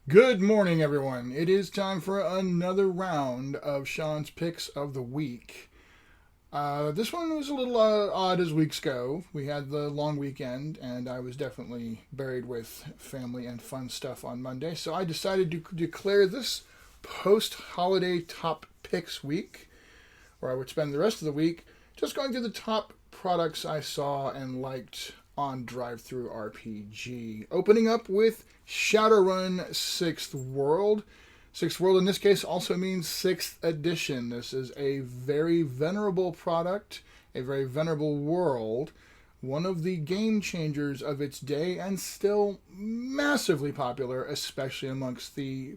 Good morning, everyone. It is time for another round of Sean's picks of the week. This one was a little odd as weeks go. We had the long weekend, and I was definitely buried with family and fun stuff on Monday. So I decided to declare this post holiday top picks week, where I would spend the rest of the week just going through the top products I saw and liked on Drive-Thru RPG. Opening up with Shadowrun 6th World. 6th World in this case also means 6th edition. This is a very venerable product, a very venerable world, one of the game changers of its day, and still massively popular, especially amongst the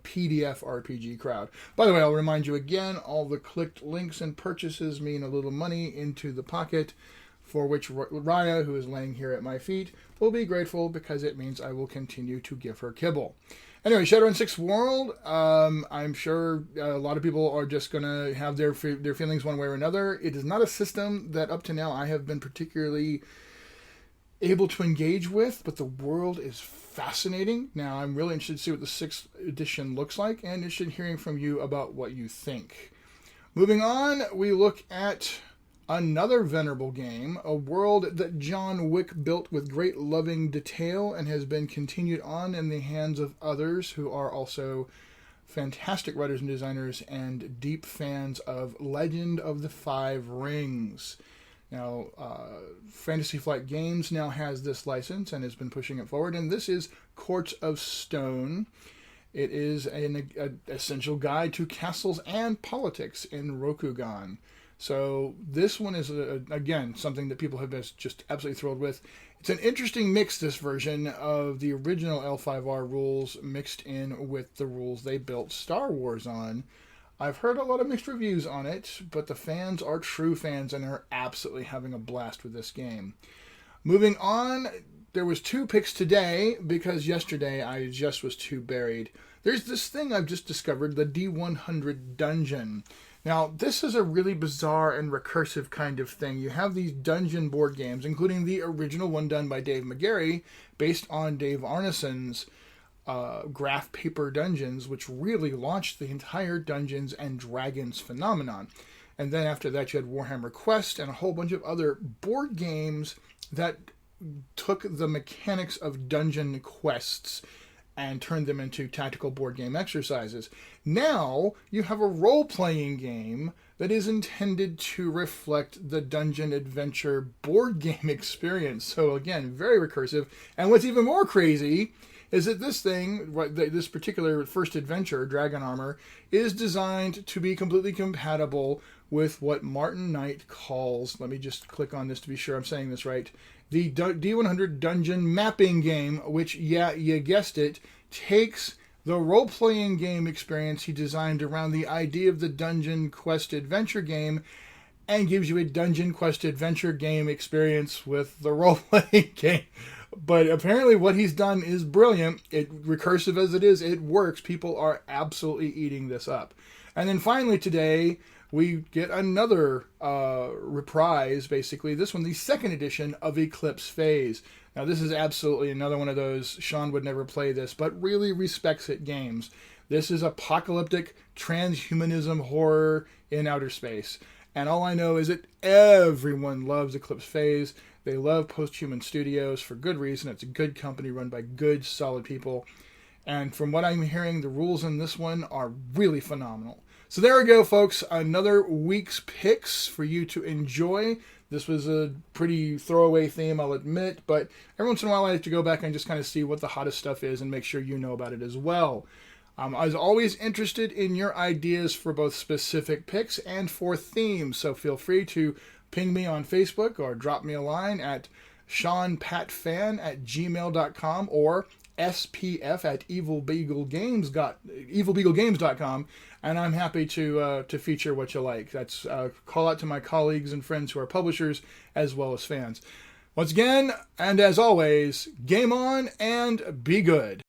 PDF RPG crowd. By the way, I'll remind you again, all the clicked links and purchases mean a little money into the pocket, for which Raya, who is laying here at my feet, will be grateful because it means I will continue to give her kibble. Anyway, Shadowrun 6th World, I'm sure a lot of people are just going to have their feelings one way or another. It is not a system that up to now I have been particularly able to engage with, but the world is fascinating. Now, I'm really interested to see what the 6th edition looks like, and interested in hearing from you about what you think. Moving on, we look at another venerable game, a world that John Wick built with great loving detail and has been continued on in the hands of others who are also fantastic writers and designers and deep fans of Legend of the Five Rings. Now, Fantasy Flight Games now has this license and has been pushing it forward, and this is Courts of Stone. It is an essential guide to castles and politics in Rokugan. So this one is, again, something that people have been just absolutely thrilled with. It's an interesting mix, this version, of the original L5R rules mixed in with the rules they built Star Wars on. I've heard a lot of mixed reviews on it, but the fans are true fans and are absolutely having a blast with this game. Moving on, there was 2 picks today because yesterday I just was too buried. There's this thing I've just discovered, the D100 Dungeon. Now, this is a really bizarre and recursive kind of thing. You have these dungeon board games, including the original one done by Dave McGarry, based on Dave Arneson's graph paper dungeons, which really launched the entire Dungeons and Dragons phenomenon. And then after that, you had Warhammer Quest and a whole bunch of other board games that took the mechanics of dungeon quests and turned them into tactical board game exercises. Now you have a role-playing game that is intended to reflect the dungeon adventure board game experience. So again, very recursive. And what's even more crazy is that this thing, this particular first adventure, Dragon Armour, is designed to be completely compatible with what Martin Knight calls, let me just click on this to be sure I'm saying this right, the D100 Dungeon mapping game, which, yeah, you guessed it, takes the role-playing game experience he designed around the idea of the Dungeon Quest adventure game and gives you a Dungeon Quest adventure game experience with the role-playing game. But apparently what he's done is brilliant. Recursive as it is, it works. People are absolutely eating this up. And then finally today, we get another reprise, basically. This one, the 2nd edition of Eclipse Phase. Now, this is absolutely another one of those, Sean would never play this, but really respects it games. This is apocalyptic transhumanism horror in outer space. And all I know is that everyone loves Eclipse Phase. They love Posthuman Studios for good reason. It's a good company run by good, solid people. And from what I'm hearing, the rules in this one are really phenomenal. So there we go, folks. Another week's picks for you to enjoy. This was a pretty throwaway theme, I'll admit, but every once in a while I like to go back and just kind of see what the hottest stuff is and make sure you know about it as well. I was always interested in your ideas for both specific picks and for themes, so feel free to ping me on Facebook or drop me a line at seanpatfan@gmail.com or spf@evilbeaglegames.com, and I'm happy to feature what you like. That's call out to my colleagues and friends who are publishers as well as fans. Once again, and as always, game on and be good.